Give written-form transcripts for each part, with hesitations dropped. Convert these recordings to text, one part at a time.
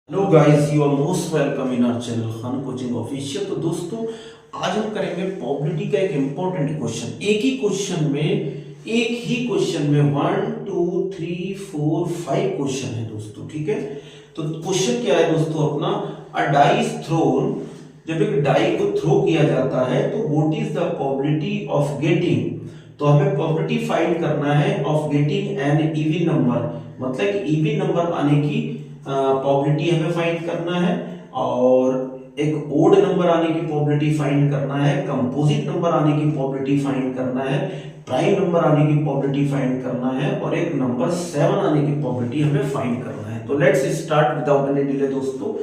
Hello guys, you are most welcome in our channel Khan coaching official. तो दोस्तों, आज हम करेंगे प्रोबेबिलिटी का एक इंपॉर्टेंट क्वेश्चन। एक ही क्वेश्चन में 1 2 3 4 5 क्वेश्चन है दोस्तों। ठीक है, तो क्वेश्चन क्या है दोस्तों अपना, अ डाई इज थ्रोन। जब एक डाई को थ्रो किया जाता है तो what is the probability of getting, तो हमें प्रोबेबिलिटी फाइंड करना है of getting an even number, मतलब कि इवन नंबर आने की प्रोबेबिलिटी हमें फाइंड करना है, और एक ओड नंबर आने की प्रोबेबिलिटी फाइंड करना है, कंपोजिट नंबर आने की प्रोबेबिलिटी फाइंड करना है, प्राइम नंबर आने की प्रोबेबिलिटी फाइंड करना है, और एक नंबर 7 आने की प्रोबेबिलिटी हमें फाइंड करना है। तो let's start without any delay दोस्तों।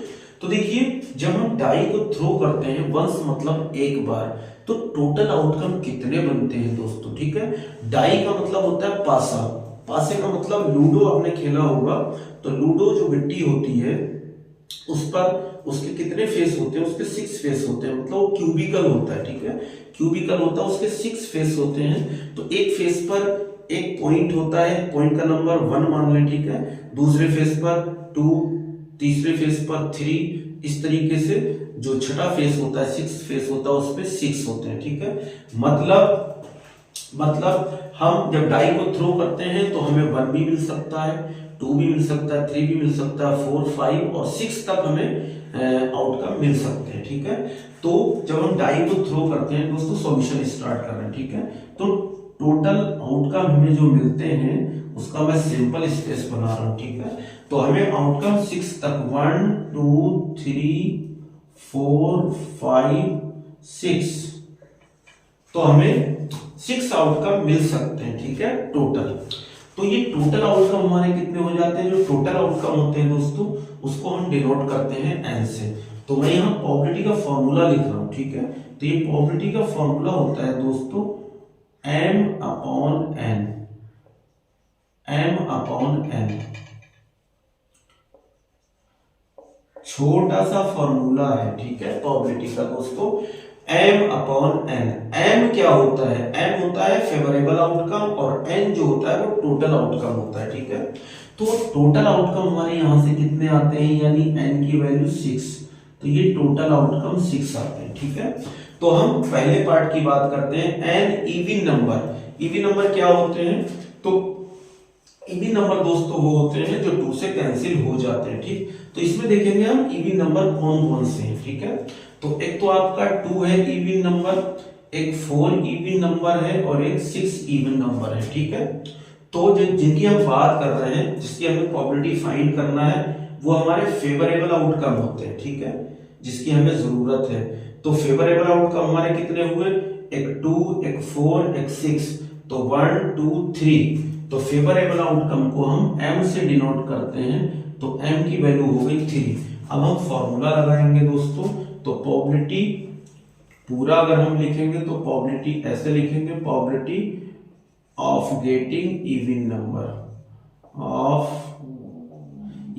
तो देखिए, जब हम डाई को थ्रो करते हैं वंस मतलब एक बार, तो टोटल आउटकम कितने बनते हैं दोस्तों। ठीक है, डाई का मतलब होता है पासा, पासे का मतलब लूडो आपने खेला होगा, तो लूडो जो गिट्टी होती है उस पर उसके कितने फेस होते हैं, उसके 6 फेस होते हैं, मतलब वो क्यूबिकल होता है। ठीक है, क्यूबिकल होता है, उसके 6 फेस होते हैं। तो एक फेस पर एक पॉइंट होता है, पॉइंट का नंबर 1 मान लें। ठीक है, दूसरे फेस पर 2, तीसरे फेस पर 3, इस तरीके से जो छठा फेस होता है 6 फेस होता है, उस पे 6 होते हैं। ठीक है, मतलब हम जब डाई को थ्रो करते हैं तो हमें 1 भी मिल सकता है, 2 भी मिल सकता है, 3 भी मिल सकता है, 4 5 और 6 तक हमें आउटकम मिल सकते हैं। ठीक है, तो जब हम डाई को थ्रो करते हैं दोस्तों, सॉल्यूशन स्टार्ट कर रहे हैं। ठीक है, तो टोटल आउटकम हमें जो मिलते हैं उसका मैं सिंपल स्पेस बना रहा हूं। ठीक है, तो हमें आउटकम 6 तक 1 2 3 4 5 6, तो हमें 6 आउटकम मिल सकते हैं। ठीक है, टोटल। तो ये टोटल आउटकम हमारे कितने हो जाते हैं, जो टोटल आउटकम होते हैं दोस्तों उसको हम डिनोट करते हैं एन से। तो मैं यहाँ प्रोबेबिलिटी का फॉर्मूला लिख रहा हूं। ठीक है, तो ये प्रोबेबिलिटी का फॉर्मूला होता है दोस्तों m upon n, m upon n। छोटा सा फॉर्मूला है, ठीक है, प्रोबेबिलिटी का दोस्तों, m अपॉन n। m क्या होता है, m होता है फेवरेबल आउटकम, और n जो होता है वो टोटल आउटकम होता है। ठीक है, तो टोटल आउटकम हमारे यहां से कितने आते हैं, यानी n की वैल्यू 6, तो ये टोटल आउटकम 6 आते हैं। ठीक है, तो हम पहले पार्ट की बात करते हैं, n even number. Even number क्या होते हैं, तो इवन नंबर दोस्तों वो होते हैं जो 2 से कैंसिल हो जाते हैं। ठीक, तो इसमें देखेंगे हम इवन नंबर कौन कौन से हैं। ठीक है, तो एक तो आपका 2 है इवन नंबर, एक 4 इवन नंबर है, और एक 6 इवन नंबर है। ठीक है, तो जो जिनकी हम बात कर रहे हैं, जिसकी हमें प्रोबेबिलिटी फाइंड करना है, वो हमारे फेवरेबल आउटकम होते हैं। ठीक है, जिसकी हमें जरूरत है। तो फेवरेबल आउटकम हमारे कितने हुए, एक 2, एक 4, एक 6, तो 1 2 3। तो फेवरेबल आउटकम को हम m से डिनोट करते हैं, तो m की वैल्यू हो गई 3। अब हम फॉर्मूला लगाएंगे दोस्तों, तो प्रोबेबिलिटी पूरा अगर हम लिखेंगे तो प्रोबेबिलिटी ऐसे लिखेंगे, probability of getting even number of,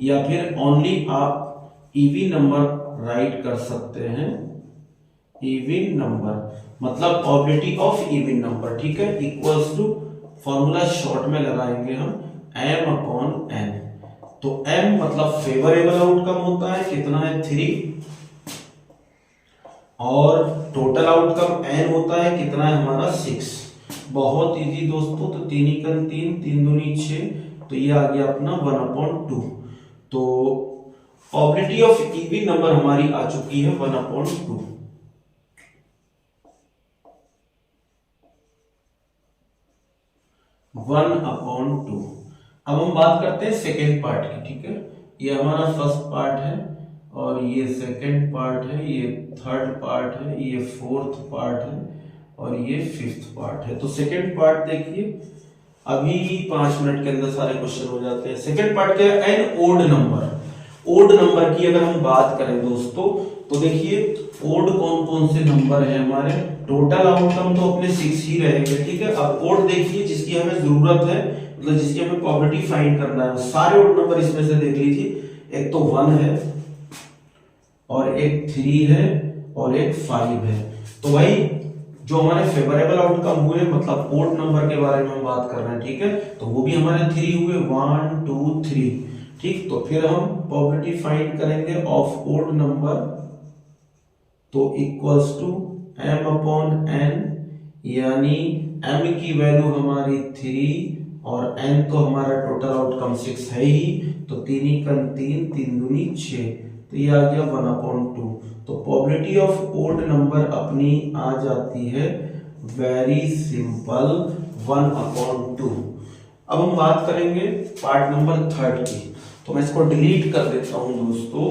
या फिर ओनली आप इवन नंबर राइट कर सकते हैं, इवन नंबर मतलब प्रोबेबिलिटी ऑफ इवन नंबर। ठीक है, इक्वल्स टू, फॉर्मूला शॉर्ट में लगाएंगे हम m अपॉन n। तो m मतलब फेवरेबल आउटकम होता है, कितना है 3, और टोटल आउटकम n होता है, कितना है हमारा 6। बहुत इजी दोस्तों, तो 3 एकम 3, 3 दूनी 6, तो ये आ गया अपना 1/2। तो प्रोबेबिलिटी ऑफ इवन नंबर हमारी आ चुकी है 1/2, 1/2। अब हम बात करते हैं सेकेंड पार्ट की। ठीक है, ये हमारा फर्स्ट पार्ट है, और ये सेकेंड पार्ट है, ये थर्ड पार्ट है, ये फोर्थ पार्ट है, और ये फिफ्थ पार्ट है। तो सेकेंड पार्ट देखिए, अभी 5 मिनट के अंदर सारे क्वेश्चन हो जाते हैं। सेकेंड पार्ट क्या है, an odd number. Odd number की अगर हम बात करें दोस्तों, तो देखिए ओड कौन कौन से नंबर है हमारे, टोटल आउटकम तो अपने 6 ही रहेंगे। ठीक है, अब ओड देखिए जिसकी हमें जरूरत है, मतलब जिसकी हमें प्रोबेबिलिटी फाइंड करना है, सारे ओड नंबर इसमें से देख लीजिए, एक तो 1 है, और एक 3 है, और एक 5 है। तो भाई जो हमारे फेवरेबल आउटकम हुए, मतलब ओड नंबर के बारे में हम बात कर रहे हैं। ठीक है, तो वो भी हमारे 3 हुए, 1 2 3। ठीक। तो फिर हम प्रोबेबिलिटी फाइंड करेंगे ऑफ ओड नंबर, तो equals to m upon n, यानी m की वैल्यू हमारी 3 और n तो हमारा टोटल आउटकम 6 है ही, तो 3 × 3 3 दूनी 6, तो ये आ गया 1/2। तो प्रोबेबिलिटी ऑफ ओड नंबर अपनी आ जाती है वेरी सिंपल 1/2। अब हम बात करेंगे पार्ट नंबर 3 की, तो मैं इसको डिलीट कर देता हूं दोस्तों।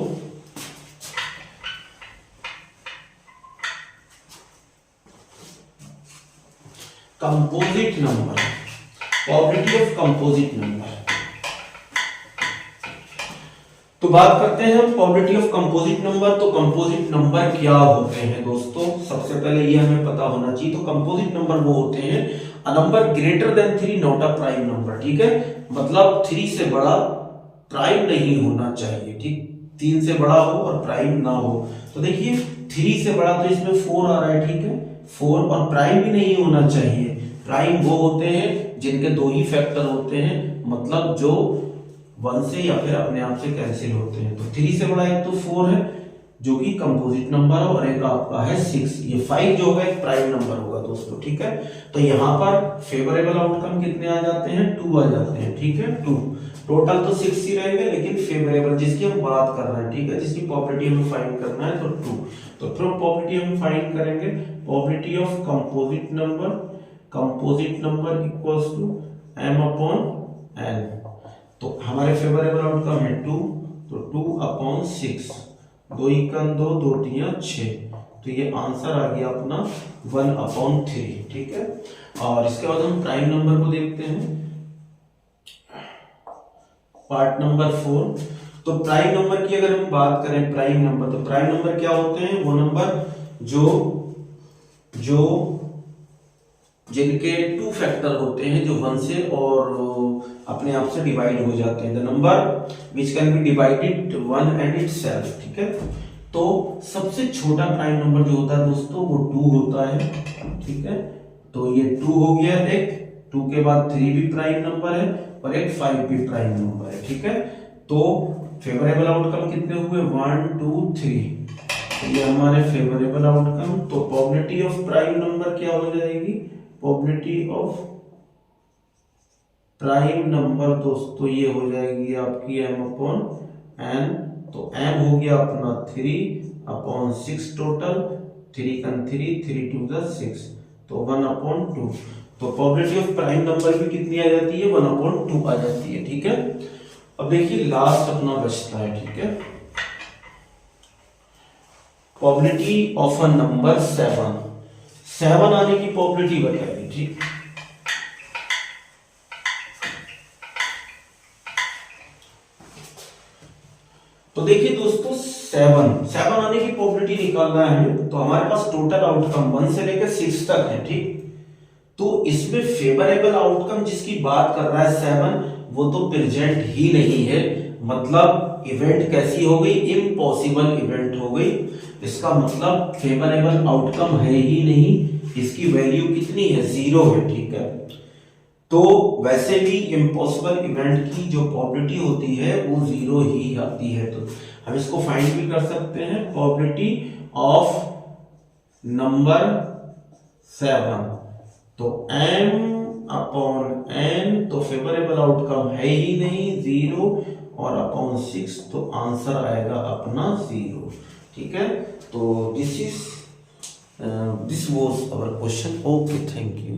Composite number, probability of composite number. तो बात करते हैं हम प्रोबेबिलिटी ऑफ कंपोजिट नंबर। तो कंपोजिट नंबर क्या होते हैं दोस्तों, सबसे पहले ये हमें पता होना चाहिए। तो कंपोजिट नंबर वो होते हैं a number greater than 3 not a prime number, ठीक है। मतलब 3 से बड़ा प्राइम नहीं होना चाहिए, ठीक। 3 से बड़ा हो और प्राइम ना हो। तो देखिए 3 से बड़ा तो इसमें 4 आ रहा है, ठीक है। 4 और प्राइम भी नहीं होना चाहिए। प्राइम वो होते हैं जिनके 2 ही फैक्टर होते हैं, मतलब जो 1 से या फिर अपने आप से कैंसिल होते हैं। तो 3 से बड़ा एक तो 4 है जो कि कंपोजिट नंबर है, और एक आपका है 6। ये 5 जो होगा एक प्राइम नंबर होगा दोस्तों, ठीक है। तो यहाँ पर फेवरेबल आउटकम कितने आ जाते हैं, 2 आ जाते हैं, ठीक है। 2 टोटल तो 6 ही रहेंगे, लेकिन फेवरेबल जिसकी हम बात कर रहे हैं, ठीक है, जिसकी प्रोबेबिलिटी हमें फाइंड करना है, तो 2। तो फिर प्रोबेबिलिटी हम फाइंड करेंगे probability of composite number, composite number equals to m upon n। तो हमारे फेवरेबल आउटकम है 2, तो 2/6, 2 × 2 2 × 6, तो ये आंसर आ गया अपना 1/3, ठीक है। और इसके बाद हम प्राइम नंबर को देखते हैं, पार्ट नंबर 4। तो प्राइम नंबर की अगर हम बात करें, प्राइम नंबर, तो प्राइम नंबर क्या होते हैं, वो नंबर जो जिनके 2 फैक्टर होते हैं, जो 1 से और अपने आप से डिवाइड हो जाते हैं। The number which can be divided 1 and itself, ठीक है। तो सबसे छोटा प्राइम नंबर जो होता है दोस्तों वो 2 होता है, ठीक है। तो ये 2 हो गया, एक 2 के बाद 3 भी प्राइम नंबर है और एक 5 भी प्राइम नंबर है, ठीक है। तो फेवरेबल आउटकम कितने हुए, 1 2 3, तो ये हमारे फेवरेबल आउटकम। तो प्रोबेबिलिटी ऑफ प्राइम नंबर क्या हो जाएगी, प्रोबेबिलिटी ऑफ प्राइम नंबर दोस्तों ये हो जाएगी आपकी m अपॉन n। तो m हो गया अपना 3/6 टोटल, 3 × 3 3 2 6, तो 1/2। तो प्रोबेबिलिटी ऑफ प्राइम नंबर भी कितनी आ जाती है, 1/2 आ जाती है, ठीक है। अब देखिए लास्ट अपना बचता है, ठीक है, प्रोबेबिलिटी ऑफ अ नंबर 7 आने की प्रोबेबिलिटी बताइए, ठीक। तो देखिए दोस्तों 7 आने की प्रोबेबिलिटी निकालना है हमें। तो हमारे पास टोटल आउटकम 1 से लेकर 6 तक है, ठीक। तो इसमें फेवरेबल आउटकम जिसकी बात कर रहा है 7, वो तो प्रेजेंट ही नहीं है, मतलब इवेंट कैसी हो गई, इम्पॉसिबल इवेंट हो गई। इसका मतलब फेवरेबल आउटकम है ही नहीं, इसकी वैल्यू कितनी है, 0 है, ठीक है। तो वैसे भी इम्पॉसिबल इवेंट की जो प्रोबेबिलिटी होती है वो 0 ही आती है। तो हम इसको फाइंड भी कर सकते हैं, प्रोबेबिलिटी ऑफ नंबर 7, तो m अपॉन n, तो फेवरेबल आउटकम है ही नहीं 0, और अपॉन 6, तो आंसर आएगा अपना 0, ठीक है। तो this was our question. Okay, thank you.